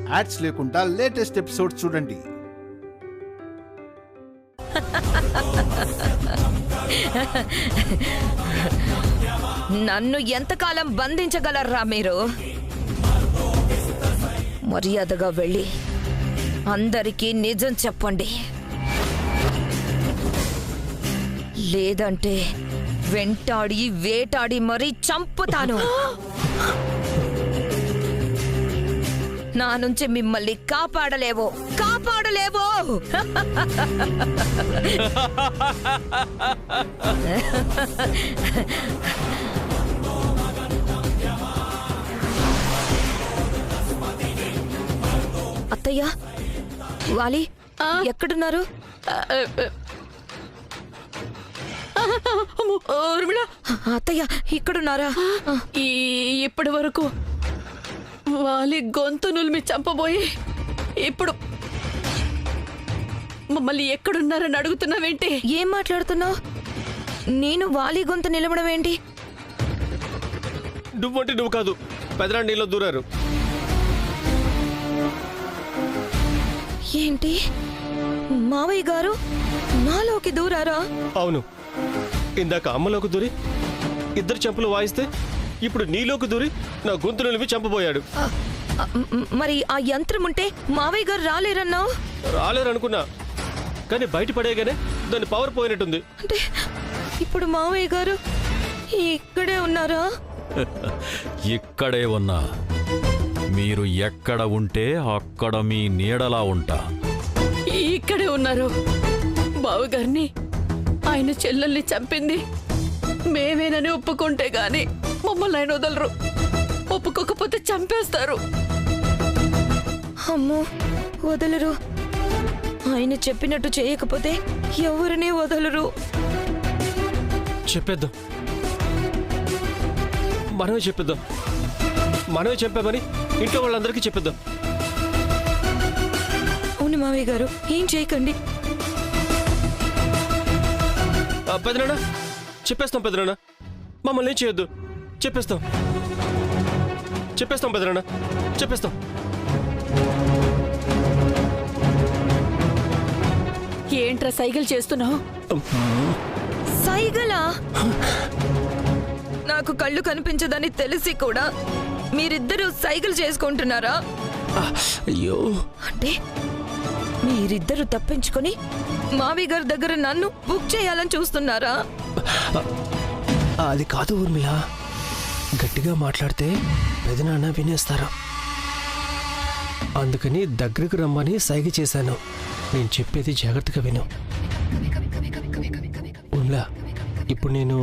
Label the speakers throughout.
Speaker 1: Ads లేకుండా latest episodes చూడండి.
Speaker 2: నన్ను ఎంతకాలం బంధించగలరా మీరు? మర్యాదగా వెళ్ళి అందరికీ నిజం చెప్పండి, లేదంటే వెంటాడి వేటాడి మరీ చంపుతాను. నా నుంచి మిమ్మల్ని కాపాడలేవో. అత్తయ్య, వాలి ఎక్కడున్నారు? అత్తయ్య ఇక్కడున్నారా?
Speaker 3: ఇప్పటి వరకు వాలి గొంతు నులిమి చంపబోయి ఇప్పుడు మమ్మల్ని ఎక్కడున్నారని అడుగుతున్నావేంటి?
Speaker 2: ఏం మాట్లాడుతున్నావు? నేను వాలి గొంతు నిలబడం ఏంటి?
Speaker 4: నువ్వంటే నువ్వు కాదు, పెదనాన్న నీళ్ళు దూరారు.
Speaker 2: ఏంటి, మావయ్య గారు నాలోకి దూరారా?
Speaker 4: అవును, ఇందాక అమ్మలోకి దూరి ఇద్దరు చెంపలు వాయిస్తే ఇప్పుడు నీలోకి దూరి నా గొంతు నిలిపి చంపబోయాడు.
Speaker 2: మరి ఆ యంత్రం ఉంటే మావయ్య గారు రాలేరన్నావు?
Speaker 4: రాలేరనుకున్నా, కానీ బయట పడేగానే దాని పవర్ పోయినట్టుంది.
Speaker 2: అంటే ఇప్పుడు మావయ్య గారు ఇక్కడే ఉన్నారా?
Speaker 5: ఇక్కడే ఉన్నా. మీరు ఎక్కడ ఉంటే అక్కడ మీ నీడలా ఉంటా.
Speaker 3: ఇక్కడే ఉన్నారు. బావగారిని, ఆయన చెల్లెల్ని చంపింది మేమేనని ఒప్పుకుంటే గాని మమ్మల్ని ఆయన వదలరు. ఒప్పుకోకపోతే చంపేస్తారు.
Speaker 2: అమ్మో, వదలరు. ఆయన చెప్పినట్టు చేయకపోతే ఎవరిని వదలరు.
Speaker 4: చెప్పేద్దాం, మనమే చెప్పేద్దాం. మనమే చెప్పామని ఇంట్లో వాళ్ళందరికీ చెప్పేద్దాం.
Speaker 2: అవును మావయ్య గారు, ఏం చేయకండి.
Speaker 4: పెదనాన్న చెప్పేస్తాం. పెదనాన్న మమ్మల్ని ఏం చేయొద్దు. చెప్పేస్తాం పెదనాన్న, చెప్పేస్తాం.
Speaker 3: ఏంట్రా సైకిల్ చేస్తున్నావు?
Speaker 2: సైగలా? నాకు కళ్ళు కనిపించదని తెలిసి కూడా మీరిద్దరూ సైకిల్ చేసుకుంటున్నారా?
Speaker 4: అయ్యో,
Speaker 2: అంటే మీరిద్దరూ తప్పించుకొని మావయ్య గారి దగ్గర నన్ను బుక్ చేయాలని చూస్తున్నారా?
Speaker 4: అది కాదు ఊర్మిళ, గట్టిగా మాట్లాడితే పెదనాన్న వినేస్తారు. అందుకని దగ్గరకు రమ్మని సైగ చేశాను. నేను చెప్పేది జాగ్రత్తగా విను. ఊర్మిళ, ఇప్పుడు నేను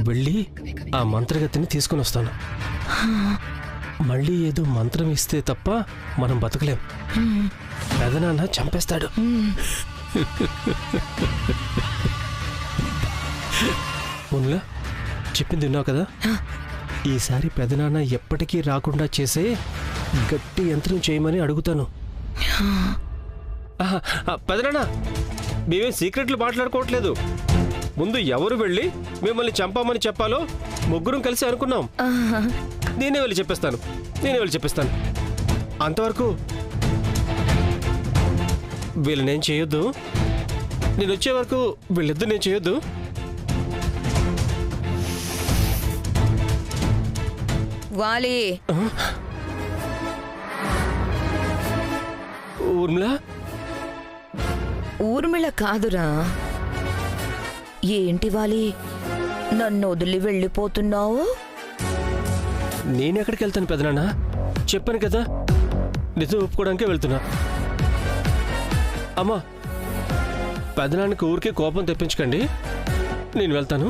Speaker 4: వెళ్ళి ఆ మంత్రగతిని తీసుకుని వస్తాను. మళ్ళీ ఏదో మంత్రం ఇస్తే తప్ప మనం బతకలేం. పెదనాన్న చంపేస్తాడు. ఊర్మిళ, చెప్పింది విన్నావు కదా? ఈసారి పెదనాన్న ఎప్పటికీ రాకుండా చేసే గట్టి యంత్రం చేయమని అడుగుతాను. పెదనాన్న, మేమేం సీక్రెట్లు మాట్లాడుకోవట్లేదు. ముందు ఎవరు వెళ్ళి మిమ్మల్ని చంపామని చెప్పాలో ముగ్గురం కలిసి అనుకున్నాం. నేనే వెళ్ళి చెప్పేస్తాను. అంతవరకు వీళ్ళనేం చేయొద్దు. నేను వచ్చే వరకు వీళ్ళిద్దరు నేను చేయొద్దు.
Speaker 2: వాలి,
Speaker 4: ఊర్మిళ?
Speaker 2: ఊర్మిళ కాదురా. ఏంటి వాలి, నన్ను వదిలి వెళ్ళిపోతున్నావు?
Speaker 4: నేనెక్కడికి వెళ్తాను పెదనాన్న? చెప్పాను కదా, నిజం ఒప్పుకోవడానికే వెళ్తున్నా. అమ్మా, పెదనాన్నకి ఊరికే కోపం తెప్పించకండి. నేను వెళ్తాను.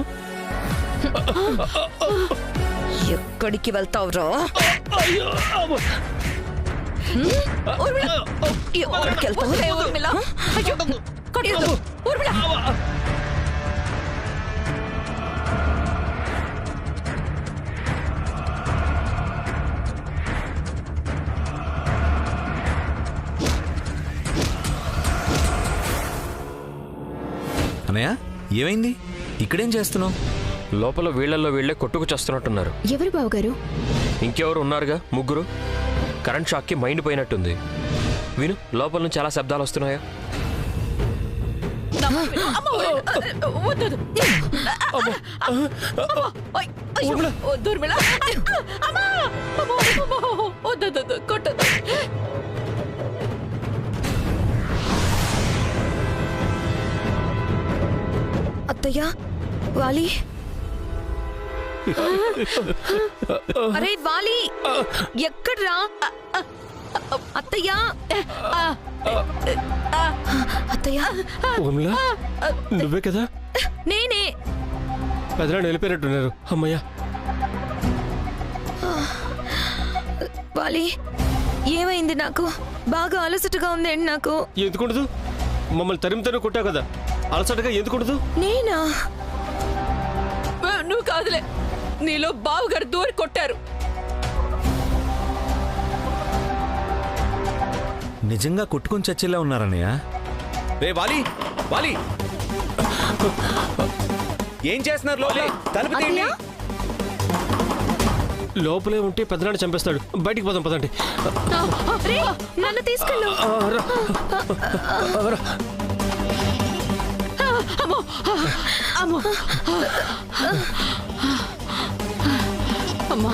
Speaker 2: ఎక్కడికి వెళ్తావురా? ఎక్కడికి వెళ్తావు ఊర్మిళ? ఊర్మిళ,
Speaker 6: అన్నయ్య, ఏమైంది? ఇక్కడేం చేస్తున్నావు?
Speaker 7: లోపల వీళ్లలో వీళ్లే కొట్టుకు చేస్తున్నట్టున్నారు.
Speaker 8: ఎవరు బావగారు?
Speaker 7: ఇంకెవరు ఉన్నారుగా, ముగ్గురు. కరెంట్ షాక్కి మైండ్ పోయినట్టుంది. విను, లోపల నుంచి చాలా శబ్దాలు వస్తున్నాయా?
Speaker 2: అత్తయ్య, వాలి, అరే వాలి, ఎక్కడ్రా? అత్తయ్య, అత్తయ్య,
Speaker 4: ఊర్మిళ, నువ్వే కదా?
Speaker 2: నేనే.
Speaker 4: పెదనాన్న వెళ్ళిపోయినట్టున్నారు. అమ్మయ్యా.
Speaker 2: వాలి, ఏమైంది? నాకు బాగా అలసటగా ఉందండి. నాకు
Speaker 4: ఎందుకుండదు? మమ్మల్ని తరిమితేనే కొట్టావు కదా, అలసటగా ఎందుకుండదు?
Speaker 2: నేనా?
Speaker 3: నువ్వు కాదులే, నీలో బావగారు దూరి కొట్టారు.
Speaker 6: నిజంగా కొట్టుకొని చచ్చేలా ఉన్నారన్నయ్య. రే వాలి, వాలి, ఏం చేస్తున్నారు? లోపల తలుపు తీయండి.
Speaker 4: లోపలే ఉంటే పెదనాన్న చంపేస్తాడు. బయటికి పోదాం, పదండి.
Speaker 2: నన్ను తీసుకెళ్ళు.
Speaker 3: అమ్మో అమ్మో అమ్మా.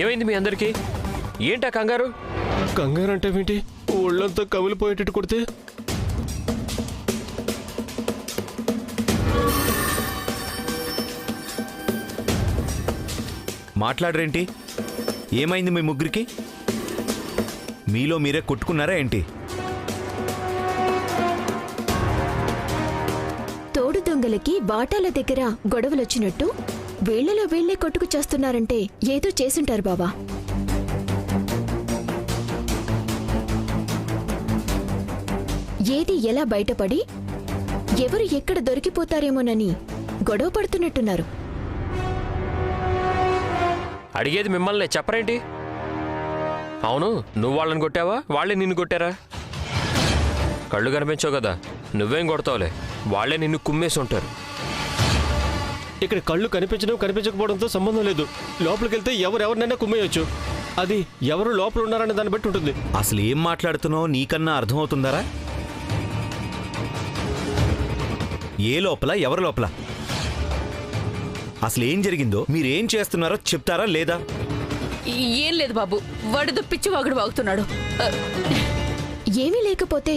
Speaker 7: ఏమైంది మీ అందరికీ? ఏంటా కంగారు?
Speaker 4: కంగారు అంటే ఏంటి? ఒళ్ళంతా కమిలిపోయేటట్టు కొడితే
Speaker 6: మాట్లాడరేంటి? ఏమైంది మీ ముగ్గురికి? మీలో మీరే కొట్టుకున్నారా ఏంటి?
Speaker 8: తోడు దొంగలకి బాటాల దగ్గర గొడవలొచ్చినట్టు వీళ్లలో వీళ్లే కొట్టుకు చేస్తున్నారంటే ఏదో చేసుంటారు బాబా. ఏది ఎలా బయటపడి ఎవరు ఎక్కడ దొరికిపోతారేమోనని గొడవ పడుతున్నట్టున్నారు.
Speaker 7: అడిగేది మిమ్మల్ని, చెప్పరేంటి? అవును, నువ్వు వాళ్ళని కొట్టావా, వాళ్ళే నిన్ను కొట్టారా? కళ్ళు కనిపించావు కదా, నువ్వేం కొడతావులే, వాళ్లే నిన్ను కుమ్మేసి ఉంటారు.
Speaker 4: ఇక్కడ కళ్ళు కనిపించడం కనిపించకపోవడంతో సంబంధం లేదు. లోపలికి వెళ్తే ఎవరెవరినైనా కుమ్మేయొచ్చు. అది ఎవరు లోపల ఉన్నారనే దాన్ని బట్టి ఉంటుంది.
Speaker 6: అసలు ఏం మాట్లాడుతున్నావో నీకన్నా అర్థమవుతుందరా? ఏ లోపల, ఎవరి లోపల? అసలు ఏం జరిగిందో మీరేం చేస్తున్నారో చెప్తారా లేదా?
Speaker 3: ఏం లేదు బాబు, వాడితో పిచ్చి వాగుడు వాగుతున్నాడు.
Speaker 8: ఏమీ లేకపోతే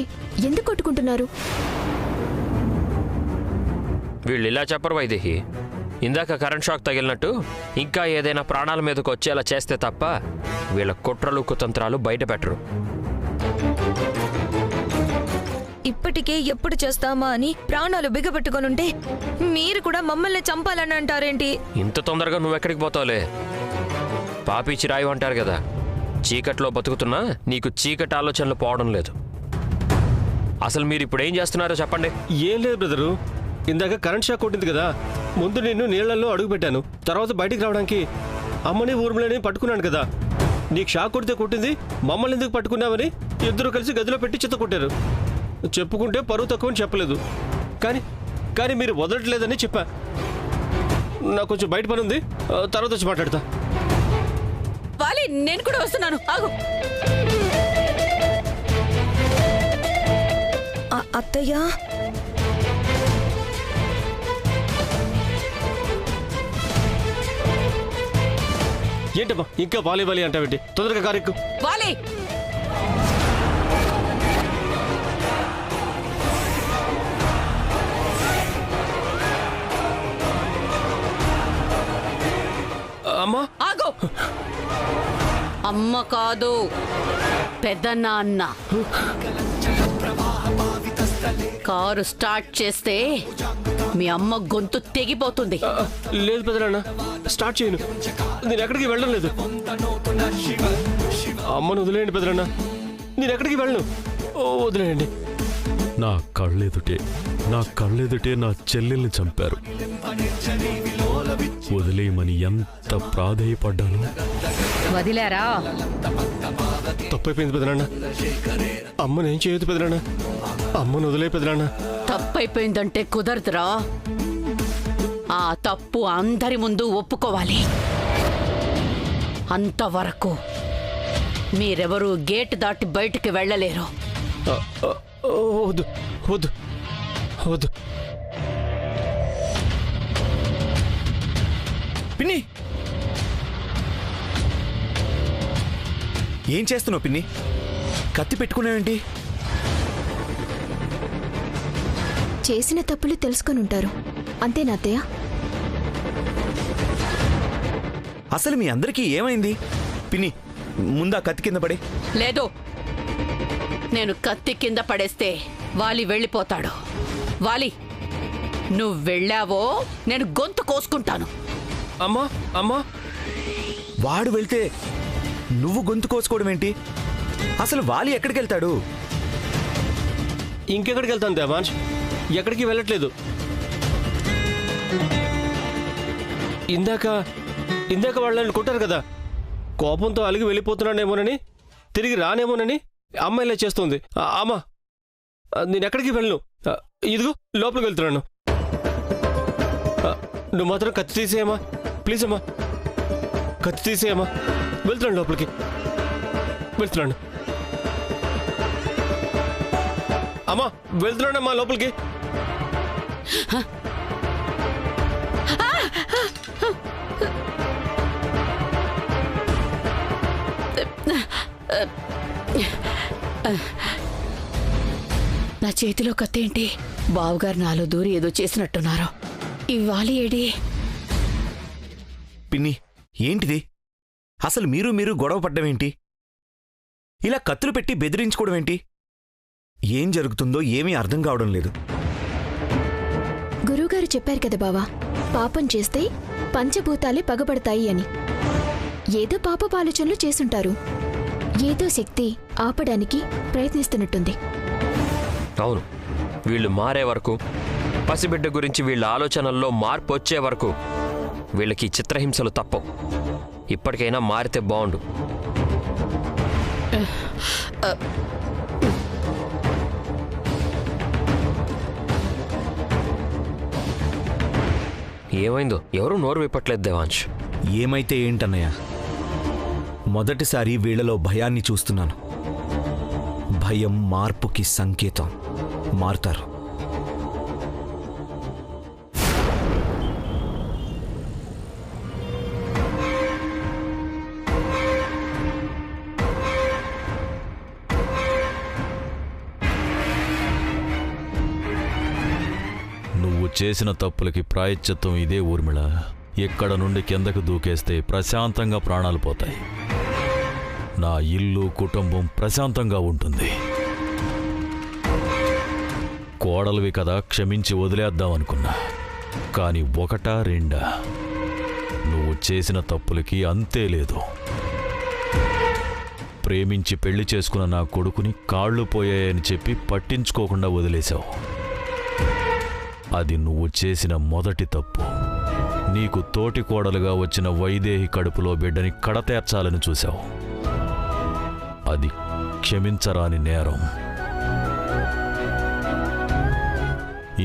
Speaker 8: ఎందుకు కొట్టుకుంటున్నారు?
Speaker 7: వీళ్ళు ఇలా చెప్పరు వైదేహి. ఇందాక కరెంట్ షాక్ తగిలినట్టు ఇంకా ఏదైనా ప్రాణాల మీదకు వచ్చేలా చేస్తే తప్ప వీళ్ళ కుట్రలు కుతంత్రాలు బయట పెట్టరు.
Speaker 2: ఇప్పటికే ఎప్పుడు చేస్తామా అని ప్రాణాలు బిగబెట్టుకొనుంటే మీరు కూడా మమ్మల్ని చంపాలని అంటారేంటి?
Speaker 7: ఇంత తొందరగా నువ్వెక్కడికి పోతావులే? పాపి చిరాయి అంటారు కదా, చీకట్లో బతుకుతున్నా నీకు చీకటి ఆలోచనలు పోవడం లేదు. అసలు మీరు ఇప్పుడు ఏం చేస్తున్నారో చెప్పండి.
Speaker 4: ఏం లేదు బ్రదరు, ఇందాక కరెంట్ షాక్ కొట్టింది కదా, ముందు నిన్ను నీళ్లలో అడుగు పెట్టాను. తర్వాత బయటికి రావడానికి అమ్మని ఊర్మిళని పట్టుకున్నాను కదా. నీకు షాక్ కొడితే కొట్టింది, మమ్మల్ని ఎందుకు పట్టుకున్నావని ఇద్దరు కలిసి గదిలో పెట్టి చెత్త కొట్టారు. చెప్పుకుంటే పరువు తక్కువని చెప్పలేదు, కానీ మీరు వదలట్లేదని చెప్పా. నాకు కొంచెం బయట పని ఉంది, తర్వాత వచ్చి మాట్లాడతా.
Speaker 3: వాలి, నేను కూడా వస్తున్నాను, ఆగు.
Speaker 2: అత్తయ్య,
Speaker 4: ఏంటమ్మా ఇంకా వాలి అంటావేంటి? తొందరగా కారెక్కు.
Speaker 3: వాలి,
Speaker 4: అమ్మా
Speaker 3: ఆగు. అమ్మ కాదు, పెద్దనాన్న. కారు స్టార్ట్ చేస్తే మీ అమ్మ గొంతు తెగిపోతుంది.
Speaker 4: లేదు పెదనాన్న, స్టార్ట్ చేయను. నేను ఎక్కడికి వెళ్ళడం లేదు. అమ్మను వదిలేయండి పెదనాన్న, నేను ఎక్కడికి వెళ్ళను. వదిలేయండి.
Speaker 5: నా కళ్ళెదుటే నా చెల్లెల్ని చంపారు. వదిలేయమని ఎంత ప్రాధేయపడ్డాను.
Speaker 3: వదిలేరా?
Speaker 4: తప్పైపోయింది పెదనాన్న, అమ్మను ఏం చేయొద్దు పెదనాన్న, అమ్మను వదిలే పెదనాన్న.
Speaker 3: తప్పైపోయిందంటే కుదరదురా. ఆ తప్పు అందరి ముందు ఒప్పుకోవాలి. అంతవరకు మీరెవరూ గేట్ దాటి బయటికి వెళ్ళలేరు.
Speaker 4: వద్దు వద్దు వద్దు.
Speaker 6: పిన్ని, ఏం చేస్తున్నావు పిన్ని? కత్తి పెట్టుకున్నావేంటి?
Speaker 8: చేసిన తప్పులు తెలుసుకొని ఉంటారు అంతేనా అత్తయ్య?
Speaker 6: అసలు మీ అందరికీ ఏమైంది? పిన్ని, ముందా కత్తి కింద పడే.
Speaker 3: లేదు, నేను కత్తి కింద పడేస్తే వాలి వెళ్ళిపోతాడు. వాలి, నువ్వు వెళ్ళావో నేను గొంతు కోసుకుంటాను.
Speaker 4: అమ్మా అమ్మా,
Speaker 6: వాడు వెళ్తే నువ్వు గొంతు కోసుకోవడం ఏంటి? అసలు వాలి ఎక్కడికి వెళ్తాడు?
Speaker 4: ఇంకెక్కడికి వెళ్తాను దేవాంశ్? ఎక్కడికి వెళ్ళట్లేదు. ఇందాక వాళ్ళని కొట్టారు కదా, కోపంతో అలిగి వెళ్ళిపోతున్నానేమోనని, తిరిగి రానేమోనని అమ్మ ఇలా చేస్తుంది. అమ్మా, నేను ఎక్కడికి వెళ్ళను. ఇదిగో లోపలికి వెళ్తున్నాను. నువ్వు మాత్రం కత్తి తీసేయమ్మా, ప్లీజ్ అమ్మా, కత్తి తీసేయమ్మా. వెళ్తున్నాను లోపలికి, వెళ్తున్నాను. అమ్మా, వెళ్తున్నానమ్మా లోపలికి.
Speaker 3: నా చేతిలో కత్తేంటి? బావుగారు నాలో దూరి ఏదో చేసినట్టున్నారు. ఇవ్వాలి ఏడి?
Speaker 6: పిన్ని, ఏంటిది? అసలు మీరు గొడవ పడ్డమేంటి? ఇలా కత్తులు పెట్టి బెదిరించుకోవడం ఏంటి? ఏం జరుగుతుందో ఏమీ అర్థం కావడం లేదు.
Speaker 8: గురువుగారు చెప్పారు కదా బావా, పాపం చేస్తే పంచభూతాలే పగబడతాయి అని. ఏదో పాపపు ఆలోచనలు చేసుంటారు. ఏదో శక్తి ఆపడానికి ప్రయత్నిస్తున్నట్టుంది.
Speaker 7: అవును, వీళ్ళు మారే వరకు, పసిబిడ్డ గురించి వీళ్ళ ఆలోచనల్లో మార్పు వచ్చే వరకు వీళ్ళకి చిత్రహింసలు తప్పవు. ఇప్పటికైనా మారితే బాగుండు. ఏమైందో ఎవరూ నోరు విప్పట్లేదు దేవాంశ్.
Speaker 6: ఏమైతే ఏంటన్నయ్య, మొదటిసారి వీళ్లలో భయాన్ని చూస్తున్నాను. భయం మార్పుకి సంకేతం. మారుతారు.
Speaker 5: నువ్వు చేసిన తప్పులకి ప్రాయశ్చిత్తం ఇదే ఊర్మిళ. ఇక్కడ నుండి కిందకు దూకేస్తే ప్రశాంతంగా ప్రాణాలు పోతాయి. నా ఇల్లు, కుటుంబం ప్రశాంతంగా ఉంటుంది. కోడలివి కదా, క్షమించి వదిలేద్దామనుకున్నా. కాని ఒకటా రెండా, నువ్వు చేసిన తప్పులకి అంతే లేదు. ప్రేమించి పెళ్లి చేసుకున్న నా కొడుకుని కాళ్ళు పోయాయని చెప్పి పట్టించుకోకుండా వదిలేశావు. అది నువ్వు చేసిన మొదటి తప్పు. నీకు తోటి కోడలుగా వచ్చిన వైదేహి కడుపులో బిడ్డని కడతేర్చాలని చూశావు. అది క్షమించరాని నేరం.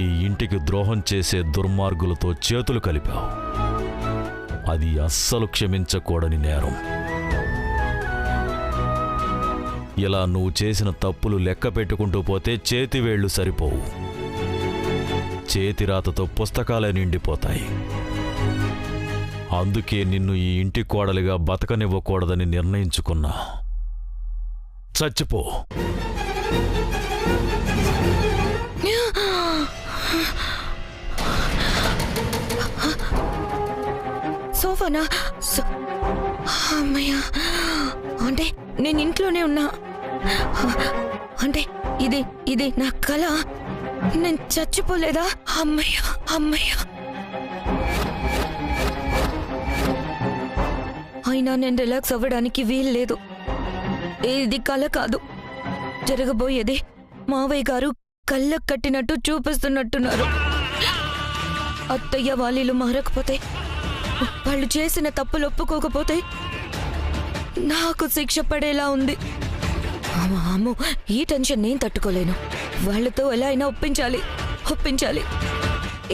Speaker 5: ఈ ఇంటికి ద్రోహం చేసే దుర్మార్గులతో చేతులు కలిపావు. అది అస్సలు క్షమించకూడని నేరం. ఇలా నువ్వు చేసిన తప్పులు లెక్క పెట్టుకుంటూ పోతే చేతివేళ్లు సరిపోవు. చేతిరాతతో పుస్తకాలే నిండిపోతాయి. అందుకే నిన్ను ఈ ఇంటి కోడలిగా బతకనివ్వకూడదని నిర్ణయించుకున్నా. చచ్చిపో.
Speaker 2: సోఫానా? అమ్మయ్యా, అంటే నేను ఇంట్లోనే ఉన్నా. అంటే ఇది నా కళ. నేను చచ్చిపోలేదా? అమ్మయ్యా అమ్మయ్యా. అయినా నేను రిలాక్స్ అవ్వడానికి వీల్లేదు. ఇది కళ కాదు, జరగబోయేదే. మావయ్య గారు కళ్ళకు కట్టినట్టు చూపిస్తున్నట్టున్నారు. అత్తయ్య వాళ్ళు మారకపోతే, వాళ్ళు చేసిన తప్పులు ఒప్పుకోకపోతే నాకు శిక్ష పడేలా ఉంది. అమ్మో, ఈ టెన్షన్ నేను తట్టుకోలేను. వాళ్ళతో ఎలా అయినా ఒప్పించాలి.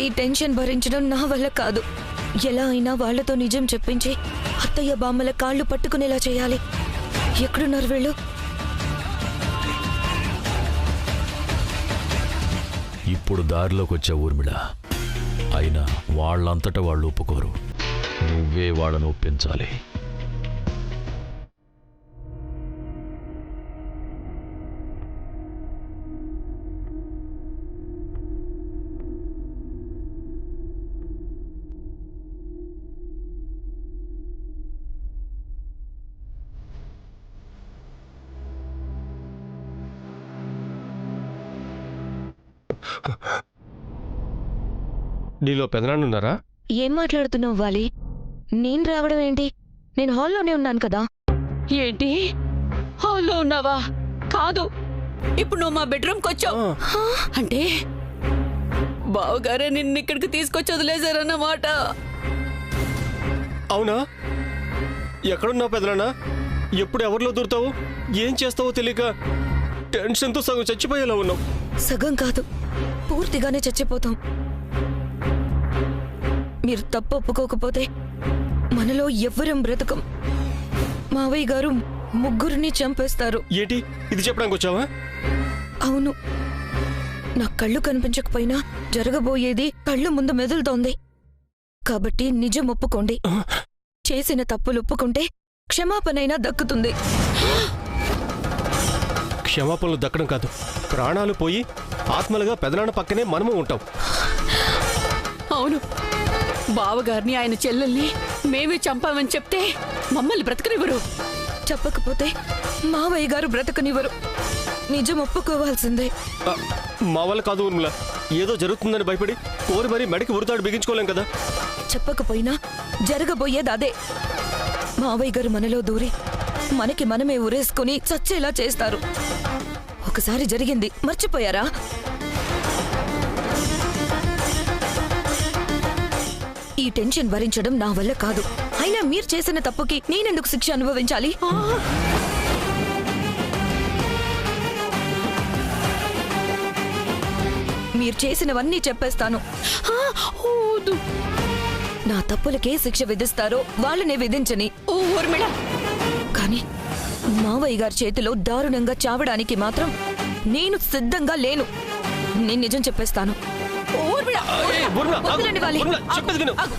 Speaker 2: ఈ టెన్షన్ భరించడం నా వల్ల కాదు. ఎలా అయినా వాళ్లతో నిజం చెప్పించి అత్తయ్య బామ్మల కాళ్ళు పట్టుకునేలా చేయాలి. ఎక్కడున్నారు వీళ్ళు?
Speaker 5: ఇప్పుడు దారిలోకి వచ్చా ఊర్మిళ. అయినా వాళ్ళంతటా వాళ్ళు ఒప్పుకోరు. నువ్వే వాళ్ళను ఒప్పించాలి.
Speaker 4: నీలో పెదనాన్నున్నారా?
Speaker 2: ఏం మాట్లాడుతున్నావు వాలి? నేను రావడం ఏంటి? నేను హాల్లోనే ఉన్నాను కదా.
Speaker 3: ఏంటి హాల్లో ఉన్నావా? కాదు, ఇప్పుడు నువ్వు మా బెడ్రూమ్కి వచ్చావు. అంటే బావగారే నిన్ను ఇక్కడికి తీసుకొచ్చి వదిలేశారన్నమాట.
Speaker 4: అవునా? ఎక్కడున్నావు పెదనాన్న? ఎప్పుడు ఎవరిలో దూరుతావు? ఏం చేస్తావో తెలియక టెన్షన్తో సగం చచ్చిపోయేలా ఉన్నావు.
Speaker 2: సగం కాదు, పూర్తిగానే చచ్చిపోతాం. మీరు తప్పు ఒప్పుకోకపోతే మనలో ఎవ్వరం బ్రతకం. మావయ్య గారు ముగ్గురిని చంపేస్తారు.
Speaker 4: ఏంటి ఇది చెప్పడానికి వచ్చావా?
Speaker 2: అవును, నా కళ్ళు కనిపించకపోయినా జరగబోయేది కళ్ళు ముందు మెదులుతోంది. కాబట్టి నిజం ఒప్పుకోండి. చేసిన తప్పులు ఒప్పుకుంటే క్షమాపణైనా దక్కుతుంది.
Speaker 4: క్షమాపణలు దక్కడం కాదు, ప్రాణాలు పోయి ఆత్మలుగా పెదనాన్న పక్కనే మనము ఉంటాం.
Speaker 3: అవును, బావగారిని ఆయన చెల్లెల్ని మేమే చంపామని చెప్తే మమ్మల్ని బ్రతకనివ్వరు.
Speaker 2: చెప్పకపోతే మావయ్య గారు బ్రతకనివ్వరు. నిజం ఒప్పుకోవాల్సిందే.
Speaker 4: మా వల్ల కాదు ఊర్మిళ. ఏదో జరుగుతుందని భయపడి కోరి మరీ మెడకి ఉరుతాడు బిగించుకోలేం కదా.
Speaker 2: చెప్పకపోయినా జరగబోయేది అదే. మావయ్య గారు మనలో దూరి మనకి మనమే ఉరేసుకుని చచ్చేలా చేస్తారు. ఒకసారి జరిగింది, మర్చిపోయారా? ఈ టెన్షన్ భరించడం నా వల్ల కాదు. అయినా మీరు చేసిన తప్పుకి నేనెందుకు శిక్ష అనుభవించాలి? మీరు చేసినవన్నీ చెప్పేస్తాను. నా తప్పులకే శిక్ష విధిస్తారో వాళ్ళనే విధించని.
Speaker 3: ఊర్మిళ,
Speaker 2: కానీ మావయ్య గారి చేతిలో దారుణంగా చావడానికి మాత్రం నేను సిద్ధంగా లేను. నేను నిజం చెప్పేస్తాను. వదలండి వాలి.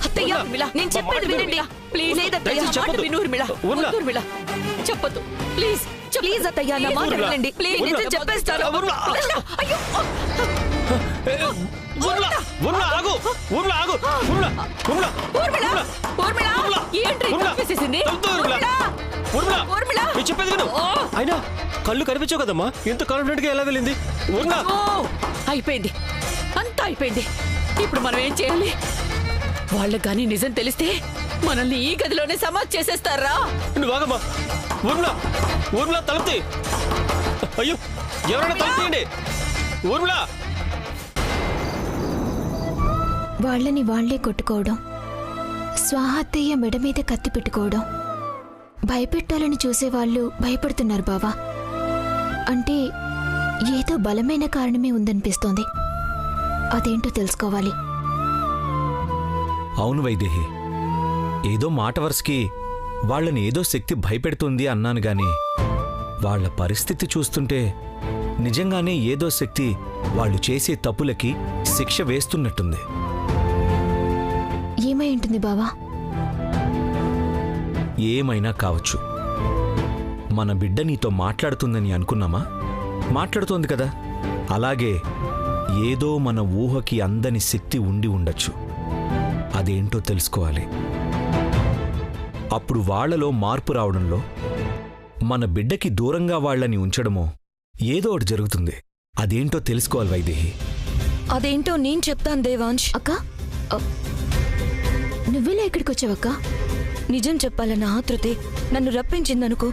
Speaker 2: అత్తయ్య, నేను చెప్పేది వినండి. ప్లీజ్
Speaker 3: చెప్పదు. ప్లీజ్
Speaker 2: ప్లీజ్ అత్తయ్య, నా మాట వినండి. ప్లీజ్ నిజం చెప్పేస్తాను. అయ్యో,
Speaker 4: అయినా కళ్ళు కనిపించావు కదమ్మా, ఇంత కాన్ఫిడెంట్ గా ఎలా వెళ్ళింది?
Speaker 3: అయిపోయింది, అంతా అయిపోయింది. ఇప్పుడు మనం ఏం చేయాలి? వాళ్ళకి కానీ నిజం తెలిస్తే మనల్ని ఈ గదిలోనే సమాధి చేసేస్తారా?
Speaker 4: నువ్వు ఆగమ్మా. ఊర్మిళ, ఊర్మిళ తలుపుతీ. అయ్యో, ఎవరైనా తలుపుతీయండి. ఊర్మిళ.
Speaker 8: వాళ్ళని వాళ్లే కొట్టుకోవడం, స్వాహత్తయ్య మెడ మీద కత్తి పెట్టుకోవడం, భయపెట్టాలని చూసేవాళ్ళు భయపడుతున్నారు బావా. అంటే ఏదో బలమైన కారణమే ఉందనిపిస్తోంది. అదేంటో తెలుసుకోవాలి.
Speaker 6: అవును వైదేహి, ఏదో మాట వరుసకి వాళ్ళని ఏదో శక్తి భయపెడుతుంది అన్నాను గాని వాళ్ల పరిస్థితి చూస్తుంటే నిజంగానే ఏదో శక్తి వాళ్ళు చేసే తప్పులకి శిక్ష వేస్తున్నట్టుంది.
Speaker 8: ఏమై ఉంటుంది బావా?
Speaker 6: ఏమైనా కావచ్చు. మన బిడ్డ నీతో మాట్లాడుతుందని అనుకున్నామా? మాట్లాడుతోంది కదా. అలాగే ఏదో మన ఊహకి అందని శక్తి ఉండి ఉండొచ్చు. అదేంటో తెలుసుకోవాలి. అప్పుడు వాళ్లలో మార్పు రావడంలో మన బిడ్డకి దూరంగా వాళ్ళని ఉంచడమో ఏదో ఒకటి జరుగుతుంది. అదేంటో తెలుసుకోవాలి వైదేహి.
Speaker 2: అదేంటో నేను చెప్తాను దేవాంశ్.
Speaker 8: అక్క, నువ్వెలా ఇక్కడికి వచ్చావక్క?
Speaker 2: నిజం చెప్పాలన్న ఆతృతే నన్ను రప్పించిందనుకో.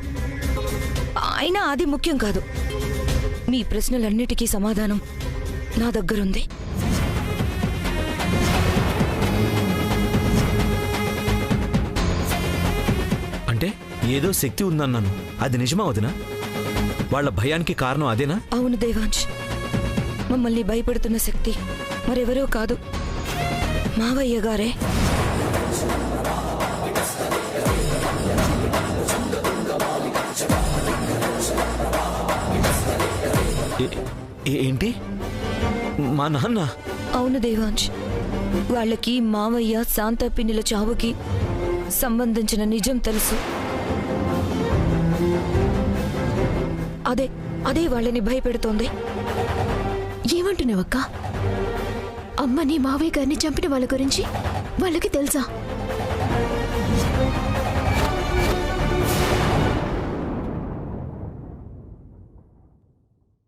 Speaker 2: అయినా అది ముఖ్యం కాదు. మీ ప్రశ్నలన్నిటికీ సమాధానం నా దగ్గరుంది.
Speaker 6: అంటే ఏదో శక్తి ఉందన్నాను, అది నిజమా వదినా? వాళ్ళ భయానికి కారణం అదేనా?
Speaker 2: అవును దేవాంశ్, మమ్మల్ని భయపెడుతున్న శక్తి మరెవరో కాదు, మావయ్య గారే.
Speaker 6: ఏంటి? మా నాన్న?
Speaker 2: అవును దేవాంశ్, వాళ్ళకి మావయ్య శాంత పిన్నిల చావుకి సంబంధించిన నిజం తెలుసు. అదే వాళ్ళని భయపెడుతోంది.
Speaker 8: ఏమంటున్నావక్క? అమ్మని మావయ్య గారిని చంపిన వాళ్ళ గురించి వాళ్ళకి తెలుసా?